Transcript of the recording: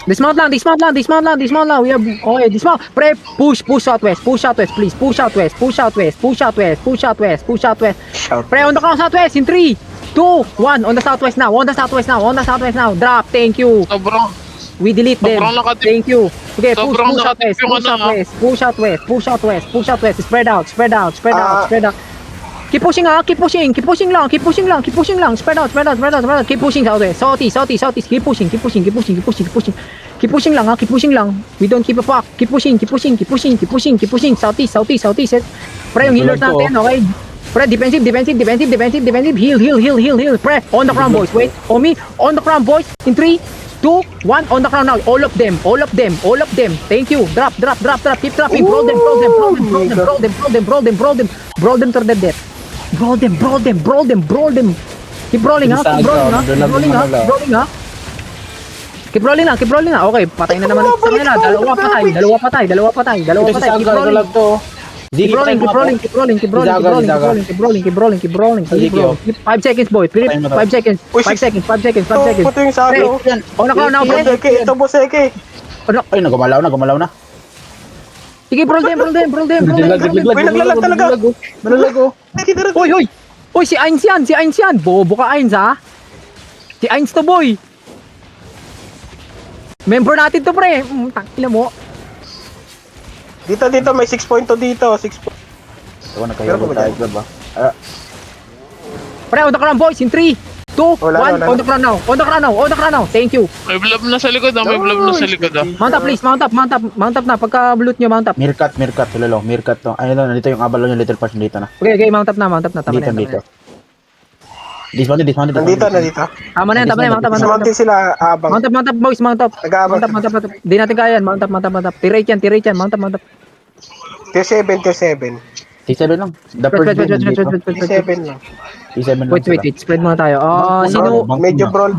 Dismount lang, dismount lang, dismount lang, dismount lang. We have, okay, dismount. Pre, push southwest, please. Push southwest. Pre, on the ground southwest in 3, 2, 1. On the southwest now. Drop, thank you. Sobrang, We delete them. Sobrang nakatip. Thank you. Okay, push Sobrang southwest, nakatip yung push southwest. Spread out. Keep pushing lang. Spread out. Keep pushing southeast. Keep pushing lang. We don't give a fuck. Keep pushing. Southeast. Pre, yung healers natin, okay? Pre, defensive. Heal. Pre, on the ground, boys. Wait, on me. On the ground, boys. In 3, 2, 1. On the ground now. All of them. Thank you. Drop. Keep dropping. Brawl them to their death. Brawl them. Keep rolling, ha? Keep rolling lang. Okay, patay na naman sa kanila. Dalawa patay. Keep rolling. Keep rolling. 5 seconds, boy. 5 seconds. Puto yung sa akin. On the ground now, pre. Ito po, Seke. Ay, nagumalaw na. Sige, brawl them. Uy, naglalag talaga. Hoy, si Ains yan. Bobo ka, Ains, ha? Si Ains to, boy. Member natin to, pre. Tangina mo. Dito, may 6 point to dito. 6 point. Ito, nagkahilo tayo, ba? Pre, on the ground, boys. In 3, 2, 1. Wala. On the ground now. Thank you. may blob na sa likod ah. Mount up, please. Mount up na. Pagka-loot nyo, mount up. Mirkat, Lolo. Mirkat to. Ayun na, nandito yung abalon yung little patch dito na. Okay, mount up na. Tama na Dito. yan. Dismounted. Nandito. Tama na yan. Mount up. Sumantin sila abang. Mount up, boys. Mount up. Nag-aabang. Mount up. Di natin kaya yan. Mount up. Tirate yan. Mount up. Tier 7. T7 lang. The Wait. first game dito. Tier 7 lang. T7 lang. Wait. Spread muna tayo. Sino? Medyo brawl